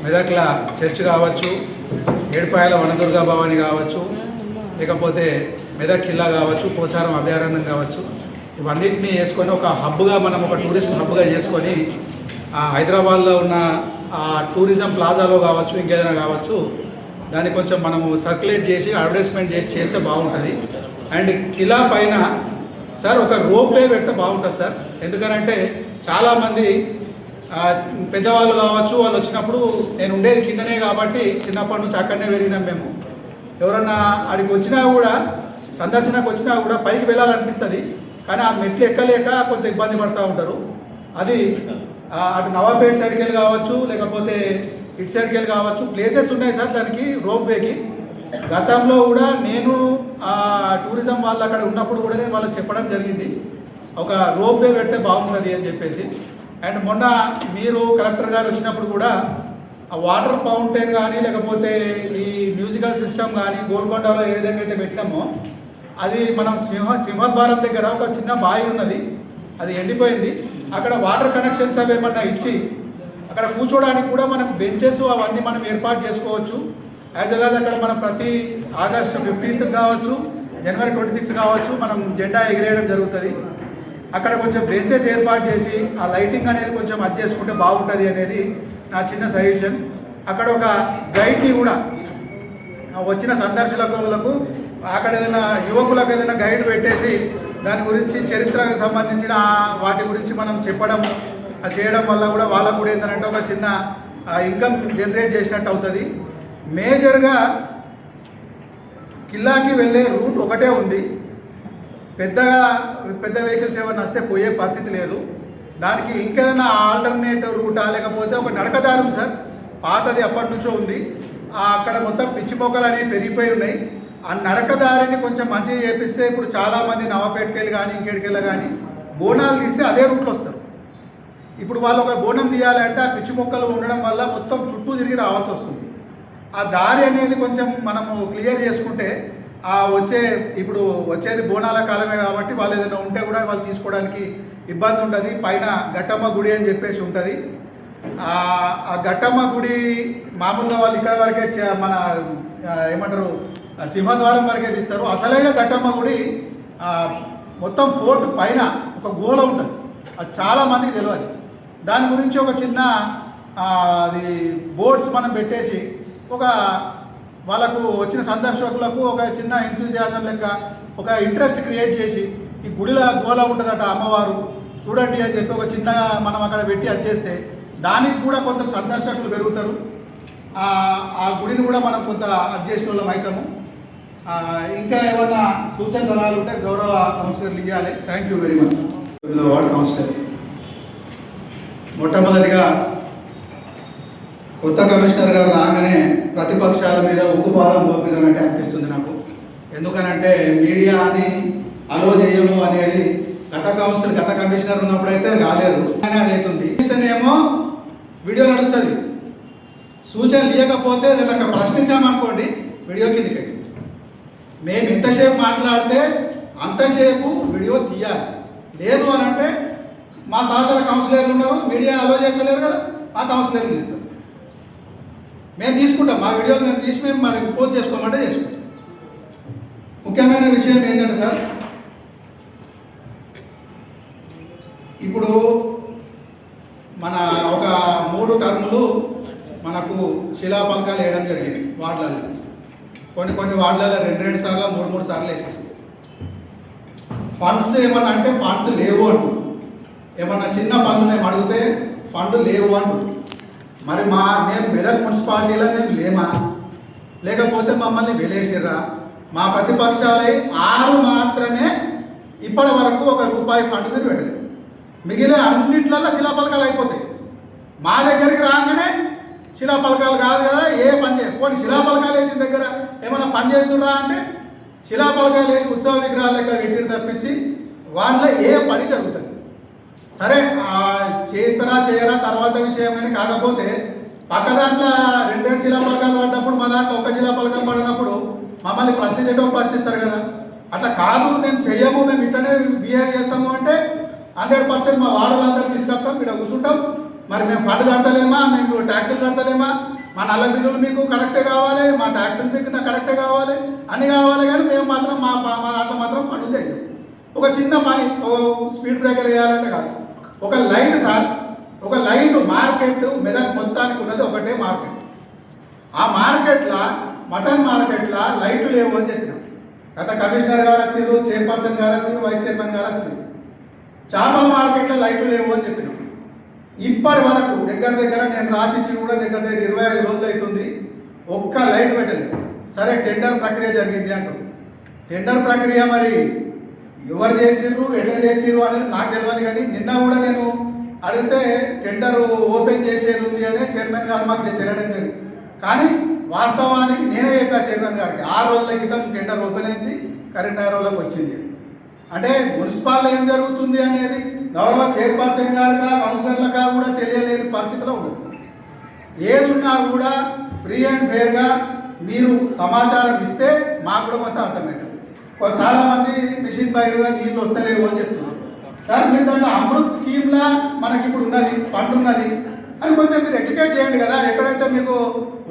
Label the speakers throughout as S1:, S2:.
S1: మెదక్ల church కావచ్చు, ఏడుపాయల వనదుర్గా భవాని కావచ్చు, లేకపోతే మెదక్ కిల్లా కావచ్చు, పోచారం అభయారణ్యం కావచ్చు, ఇవన్నిటిని వేసుకొని ఒక హబ్గా మనం ఒక టూరిస్ట్ హబ్గా చేసుకొని హైదరాబాద్లో ఉన్న టూరిజం ప్లాజాలో కావచ్చు, ఇంకేదైనా కావచ్చు, దాన్ని కొంచెం మనము సర్క్యులేట్ చేసి అడ్వర్టైజ్మెంట్ చేస్తే బాగుంటుంది. అండ్ కిలా పైన సార్ ఒక రోప్ వే పెడితే బాగుంటుంది సార్. ఎందుకనంటే చాలామంది పెద్దవాళ్ళు కావచ్చు, వాళ్ళు వచ్చినప్పుడు నేను ఉండేది కిందనే కాబట్టి చిన్నప్పటి నుంచి అక్కడనే పెరిగినాం మేము. ఎవరన్నా అక్కడికి వచ్చినా కూడా, సందర్శనకు వచ్చినా కూడా పైకి వెళ్ళాలనిపిస్తుంది, కానీ ఆ మెట్లు ఎక్కలేక కొంత ఇబ్బంది పడుతూ ఉంటారు. అది అటు నవాబేట్ సైడ్కి వెళ్ళి కావచ్చు, లేకపోతే ఇటు సైడ్కి వెళ్ళి కావచ్చు, ప్లేసెస్ ఉన్నాయి సార్ దానికి రోప్ వేకి. గతంలో కూడా నేను టూరిజం వాళ్ళు అక్కడ ఉన్నప్పుడు కూడా నేను వాళ్ళకి చెప్పడం జరిగింది, ఒక రోప్ వే పెడితే బాగుంటుంది అని చెప్పేసి. అండ్ మొన్న మీరు కలెక్టర్ గారు వచ్చినప్పుడు కూడా ఆ వాటర్ ఫౌంటైన్ కానీ, లేకపోతే ఈ మ్యూజికల్ సిస్టమ్ కానీ గోల్కొండలో ఏ విధంగా అయితే పెట్టినామో, అది మనం సింహద్వారం దగ్గర ఒక చిన్న బావి ఉన్నది, అది ఎండిపోయింది. అక్కడ వాటర్ కనెక్షన్స్ అవి ఏమన్నా ఇచ్చి అక్కడ కూర్చోడానికి కూడా మనకు బెంచెస్ అవన్నీ మనం ఏర్పాటు చేసుకోవచ్చు. యాజ్ వెల్ యాజ్ అక్కడ మనం ప్రతి ఆగస్టు 15th కావచ్చు, జనవరి 26 కావచ్చు, మనం జెండా ఎగిరేయడం జరుగుతుంది. అక్కడ కొంచెం బెంచెస్ ఏర్పాటు చేసి ఆ లైటింగ్ అనేది కొంచెం అడ్జస్ట్ చేసుకుంటే బాగుంటుంది అనేది నా చిన్న సజెషన్. అక్కడ ఒక గైడ్ని కూడా వచ్చిన సందర్శకులకు అక్కడ ఏదైనా యువకులకు ఏదైనా గైడ్ పెట్టేసి దాని గురించి చరిత్రకు సంబంధించిన వాటి గురించి మనం చెప్పడం చేయడం వల్ల కూడా వాళ్ళకు కూడా ఏంటంటే ఒక చిన్న ఇన్కమ్ జనరేట్ చేసినట్టు అవుతుంది. మేజర్గా కిల్లాకి వెళ్ళే రూట్ ఒకటే ఉంది, పెద్ద వెహికల్స్ ఏమైనా వస్తే పోయే పరిస్థితి లేదు. దానికి ఇంకేదైనా ఆల్టర్నేటివ్ రూటా, లేకపోతే ఒక నడకదారి ఉంది సార్, పాతది అప్పటి నుంచో ఉంది, అక్కడ మొత్తం పిచ్చి మొక్కలు అనేవి పెరిగిపోయి ఉన్నాయి. ఆ నడకదారిని కొంచెం మంచిగా చేపిస్తే ఇప్పుడు చాలామంది నవాపేటకెళ్ళి కానీ ఇంకేడికెళ్ళి కానీ బోనాలు తీస్తే అదే రూట్లో వస్తారు. ఇప్పుడు వాళ్ళు ఒక బోనం తీయాలంటే ఆ పిచ్చి మొక్కలు ఉండడం వల్ల మొత్తం చుట్టూ తిరిగి రావాల్సి వస్తుంది. ఆ దారి అనేది కొంచెం మనము క్లియర్ చేసుకుంటే ఇప్పుడు వచ్చేది బోనాల కాలమే కాబట్టి వాళ్ళు ఏదైనా ఉంటే కూడా వాళ్ళు తీసుకోవడానికి ఇబ్బంది ఉంటుంది. పైన ఘట్టమ్మ గుడి అని చెప్పేసి ఉంటుంది. ఆ ఘట్టమ్మ గుడి మామూలుగా వాళ్ళు ఇక్కడ వరకే మన ఏమంటారు సింహద్వారం వరకే తీస్తారు. అసలైన ఘట్టమ్మ గుడి మొత్తం ఫోర్ట్ పైన ఒక గోల ఉంటుంది, అది చాలామందికి తెలియదు. దాని గురించి ఒక చిన్న అది బోర్డ్స్ మనం పెట్టేసి ఒక వాళ్ళకు వచ్చిన సందర్శకులకు ఒక చిన్న ఎంతూజియాజం లెక్క ఒక ఇంట్రెస్ట్ క్రియేట్ చేసి ఈ గుడిలో గోల ఉంటుందట అమ్మవారు చూడండి అని చెప్పి ఒక చిన్నగా మనం అక్కడ పెట్టి అది చేస్తే దానికి కూడా కొంత సందర్శకులు పెరుగుతారు. ఆ గుడిని కూడా మనం కొంత అడ్జస్ట్ వాళ్ళం అవుతాము. ఇంకా ఏమన్నా సూచన సలహాలు ఉంటే గౌరవ కౌన్సిలర్లు ఇవ్వాలి. Thank you very much. Ward councillor మొట్టమొదటిగా కొత్త కమిషనర్ గారు రాగానే ప్రతిపక్షాల మీద ఉక్కుపాదం మోపినట్టు అనిపిస్తుంది నాకు. ఎందుకనంటే మీడియాని అలో చేయము అనేది గత కమిషనర్ ఉన్నప్పుడైతే రాలేదు, కానీ అది అవుతుంది. ఇస్తేనేమో వీడియో నడుస్తుంది, సూచనలు ఇవ్వకపోతే ఏదైనా ప్రశ్నించామనుకోండి వీడియో కిందకి. మేము ఎంతసేపు మాట్లాడితే అంతసేపు వీడియో తీయాలి. లేదు అని అంటే మా సహచర కౌన్సిలర్లు ఉన్నారు, మీడియా అలో చేస్తలేరు కదా, మా కౌన్సిలర్లు తీస్తారు. మేము తీసుకుంటాం, మా వీడియోలు మేము తీసి మేము మరి పోస్ట్ చేసుకోమంటే చేసుకుంటాం. ముఖ్యమైన విషయం ఏంటంటే సార్, ఇప్పుడు మన ఒక 3 టర్ములు మనకు శిలాఫలకాలు వేయడం జరిగింది వార్డులలో. కొన్ని వార్డులలో 2 సార్లు 3 సార్లు వేసాం. ఫండ్స్ ఏమన్నా అంటే ఫండ్స్ లేవు అంటు, ఏమన్నా చిన్న పనులు మేము అడిగితే ఫండ్ లేవు అంటు. మరి మేము మెదక్ మున్సిపాలిటీలో మేము లేమా, లేకపోతే మమ్మల్ని వెలేసిర్రా? మా ప్రతిపక్షాలై 6 మాత్రమే ఇప్పటి వరకు ₹1 ఫండ్ మీరు పెట్టలేదు. మిగిలిన అన్నిట్లలో శిలాఫలకాలు అయిపోతాయి. మా దగ్గరికి రాగానే శిలాఫలకాలు కాదు కదా, ఏ పని చేయ పోనీ శిలాఫలకాలు వేసిన దగ్గర ఏమైనా పని చేస్తున్నా అంటే శిలాఫలకాలు వేసి ఉత్సవ విగ్రహాల లెక్క పెట్టిన తప్పించి వాళ్ళ ఏ పని జరుగుతుంది. సరే చేస్తారా చేయరా తర్వాత విషయం అని. కాకపోతే పక్క దాంట్లో 2 శిలాఫలకాలు పడ్డప్పుడు మా దాంట్లో 1 శిలాఫలకం పడినప్పుడు మమ్మల్ని ప్రశ్నించేటప్పుడు ప్రశ్నిస్తారు కదా. అట్లా కాదు, మేము చెయ్యము, మేము ఇట్లనే బిహేవ్ చేస్తాము అంటే 100% మా వాడలందరూ తీసుకొస్తాం, ఇక్కడ కూర్చుంటాం,
S2: మరి మేము ఫండ్ కడతలేమా, మేము ట్యాక్సులు కడతలేమా, మా నల్ల బిల్లులు మీకు కరెక్టే కావాలి, మా ట్యాక్సులు మీకు కరెక్టే కావాలి అని కావాలి. కానీ మేము మాత్రం మా దాంట్లో మాత్రం పనులు చేయం. ఒక చిన్న పని, ఒక స్పీడ్ బ్రేకర్ వేయాలంటే కాదు, ఒక లైట్ సార్, ఒక లైట్ మార్కెట్ మెదక్ మొత్తానికి ఉన్నది ఒకటే మార్కెట్. ఆ మార్కెట్లో మటన్ మార్కెట్లో లైట్లు లేవు అని చెప్పినాం. గత కమిషనర్ గారు వచ్చారు, చైర్పర్సన్ గారు వచ్చారు, వైస్ చైర్మన్ గారు వచ్చారు. చేపల మార్కెట్లో లైట్లు లేవు అని చెప్పినాం. ఇప్పటి వరకు దగ్గర నేను రాసిచ్చి కూడా దగ్గర 25 రోజులు అవుతుంది, ఒక్క లైట్ పెట్టలేదు. సరే టెండర్ ప్రక్రియ జరిగింది అంటారు. టెండర్ ప్రక్రియ మరి ఎవరు చేసిర్రు, ఎట్లా చేసిర్రు అనేది నాకు తెలియదు. కానీ నిన్న కూడా నేను అడిగితే టెండర్ ఓపెన్ చేసేది ఉంది అని చైర్మన్ గారు మాకు తెలియడం లేదు. కానీ వాస్తవానికి నేనే చెప్పా చైర్మన్ గారికి, 6 రోజుల క్రితం టెండర్ ఓపెన్ అయింది, కరీంనగర్లోకి వచ్చింది. అంటే మున్సిపాల్లో ఏం జరుగుతుంది అనేది గౌరవ చైర్పర్సన్ గారిగా కౌన్సిలర్లుగా కూడా తెలియలేని పరిస్థితిలో ఉంటుంది. ఏదున్నా కూడా ఫ్రీ అండ్ ఫెయిర్గా మీరు సమాచారం ఇస్తే మాకు కూడా కొంత అర్థమవుతుంది. చాలామంది మిషన్ బయట నీళ్ళు వస్తలేవు అని చెప్తున్నారు. సార్ మీరు దాంట్లో అమృత్ స్కీమ్లా మనకి ఇప్పుడు ఉన్నది, ఫండ్ ఉన్నది అని కొంచెం మీరు ఎడ్యుకేట్ చేయండి కదా. ఎక్కడైతే మీకు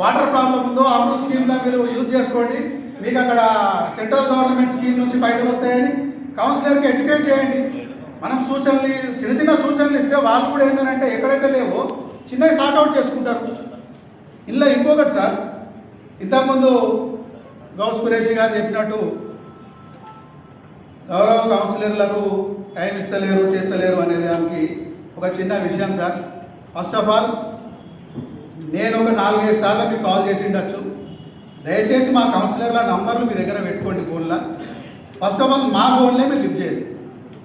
S2: వాటర్ ప్రాబ్లం ఉందో అమృత్ స్కీమ్లా మీరు యూజ్ చేసుకోండి, మీకు అక్కడ సెంట్రల్ గవర్నమెంట్ స్కీమ్ నుంచి పైసలు వస్తాయని కౌన్సిలర్కి ఎడ్యుకేట్ చేయండి. మనం సూచనలు, చిన్న సూచనలు ఇస్తే వాళ్ళు కూడా ఏంటంటే ఎక్కడైతే లేవో చిన్నవి సార్ట్అవుట్ చేసుకుంటారు. ఇలా ఇంకొకటి సార్, ఇంతకుముందు గౌస్ కురేషి గారు చెప్పినట్టు గౌరవ కౌన్సిలర్లకు టైం ఇస్తలేరు, చేస్తలేరు అనేది దానికి ఒక చిన్న విషయం సార్. ఫస్ట్ ఆఫ్ ఆల్ నేను ఒక 4-5 సార్లు మీకు కాల్ చేసి ఉండొచ్చు. దయచేసి మా కౌన్సిలర్ల నంబర్లు మీ దగ్గర పెట్టుకోండి ఫోన్లో. ఫస్ట్ ఆఫ్ ఆల్ మా ఫోన్లే మీరు లిఫ్ట్ చేయండి,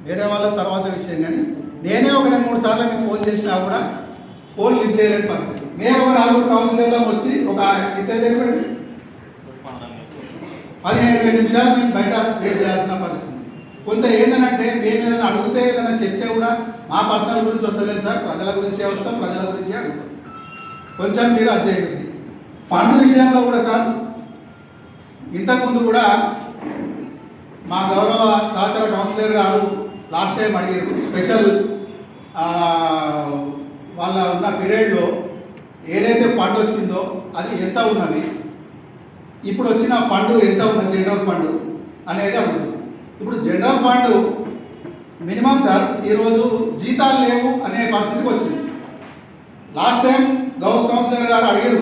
S2: వేరే వాళ్ళ తర్వాత విషయం. కానీ నేనే ఒక 2-3 సార్లు మీకు ఫోన్ చేసినా కూడా ఫోన్ లిఫ్ట్ చేయలేని పరిస్థితి. మేము ఒక 4 కౌన్సిలర్లో వచ్చి ఒక ఇద్దరు తెలిపండి 15-20 నిమిషాలు మేము బయట వెయిట్ చేయాల్సిన పరిస్థితి. కొంత ఏంటంటే మేము ఏదైనా అడిగితే ఏదైనా చెప్తే కూడా మా పర్సనల్ గురించి వస్తలేదు సార్, ప్రజల గురించే వస్తాం, ప్రజల గురించే అడుగుతాం. కొంచెం మీరు అది చేయండి. ఫండ్ విషయంలో కూడా సార్, ఇంతకుముందు కూడా మా గౌరవ సహచర కౌన్సిలర్ గారు లాస్ట్ టైం అడిగారు, స్పెషల్ వాళ్ళ ఉన్న పీరియడ్లో ఏదైతే ఫండ్ వచ్చిందో అది ఎంత ఉన్నది, ఇప్పుడు వచ్చిన ఫండ్ ఎంత ఉన్నది జనరల్ ఫండ్ అనేది అడుగుతుంది. ఇప్పుడు జనరల్ ఫండ్ మినిమం సార్ ఈరోజు జీతాలు లేవు అనే పరిస్థితికి వచ్చింది. లాస్ట్ టైం గౌస్ కౌన్సిలర్ గారు అడిగారు,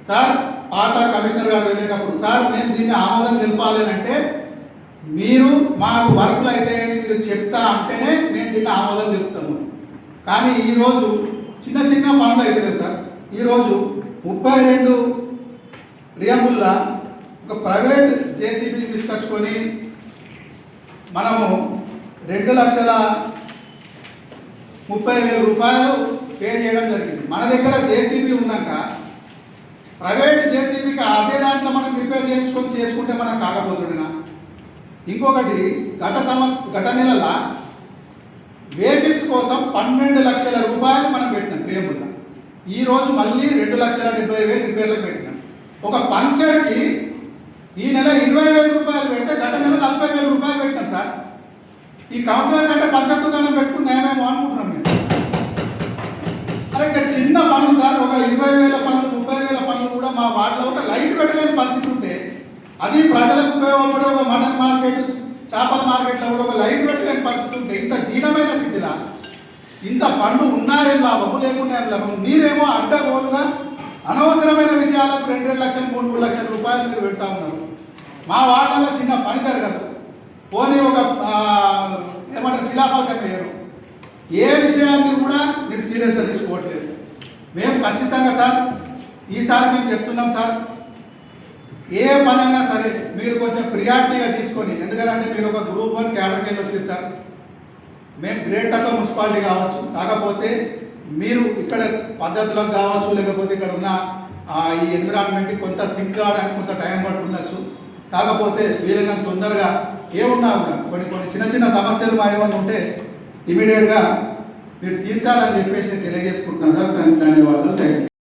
S2: సార్ పాత కమిషనర్ గారు వెళ్ళేటప్పుడు, సార్ మేము దీన్ని ఆమోదం తెలపాలి అంటే మీరు మాకు వర్కులు అయితే మీరు చెప్తా అంటేనే మేము దీన్ని ఆమోదం తెలుపుతాము. కానీ ఈరోజు చిన్న పనులు అవుతుంది సార్. ఈరోజు 32 రియంబుల్లా ఒక ప్రైవేట్ జేసీబీ తీసుకొచ్చుకొని మనము 2,30,000 రూపాయలు పే చేయడం జరిగింది. మన దగ్గర జేసీబీ ఉన్నాక ప్రైవేట్ జేసీబీకి అదే దాంట్లో మనం రిపేర్ చేసుకుంటే మనం కాకపోతుండేనా. ఇంకొకటి గత నెలల వెహికల్స్ కోసం 12 లక్షల రూపాయలు మనం పెట్టినాం రియంబుల్లా. ఈరోజు మళ్ళీ 2,70,000 రిపేర్లకు పెట్టినాం. ఒక పంచర్కి ఈ నెల 20,000 రూపాయలు పెడితే గత నెల 40,000 రూపాయలు పెట్టాం సార్. ఈ కౌన్సిలర్ కంటే పంచర్ దుకాణం పెట్టుకుని ఏమేమో అనుకుంటున్నాం మేము. అలాగే చిన్న పనులు సార్, ఒక 20,000 పనులు 30,000 పనులు కూడా మా వాటిలో ఒక లైట్ పెట్టలేని పరిస్థితి ఉంటే, అది ప్రజలకు ఉపయోగపడే ఒక మటన్ మార్కెట్, చేపల మార్కెట్లో కూడా ఒక లైట్ పెట్టలేని పరిస్థితి ఉంటే, ఇంత దీనమైన స్థితిలో ఇంత ఫండ్ ఉన్నాయేం లాభము, లేకుండా ఏం లాభము. మీరేమో అడ్డగోలుగా అనవసరమైన విషయాలకు 2 లక్షలు 3 లక్షల రూపాయలు మీరు పెడతా ఉన్నారు. మా వాళ్ళలో చిన్న పని జరగదు, పోనీ ఒక ఏమంటారు శిలాపలకం వేయరు. ఏ విషయాన్ని కూడా మీరు సీరియస్గా తీసుకోవట్లేదు. మేము ఖచ్చితంగా సార్ ఈసారి మేము చెప్తున్నాం సార్, ఏ పనైనా సరే మీరు కొంచెం ప్రియారిటీగా తీసుకొని, ఎందుకంటే మీరు ఒక గ్రూప్ 1 క్యాడర్కి వెళ్ళి వచ్చేది సార్. మేము గ్రేట్ తక్కువ మున్సిపాలిటీ కావచ్చు, కాకపోతే మీరు ఇక్కడ పద్ధతులకు కావచ్చు, లేకపోతే ఇక్కడ ఉన్న ఈ ఎన్విరాన్మెంట్కి కొంత సింక్ కావడానికి కొంత టైం పడుతుండొచ్చు. కాకపోతే వీలైనంత తొందరగా ఏమున్నా కూడా కొన్ని చిన్న సమస్యలు మా ఏమైనా ఉంటే ఇమీడియట్గా మీరు తీర్చాలని చెప్పేసి తెలియజేసుకుంటున్నాను సార్. ధన్యవాదాలు. Thank you.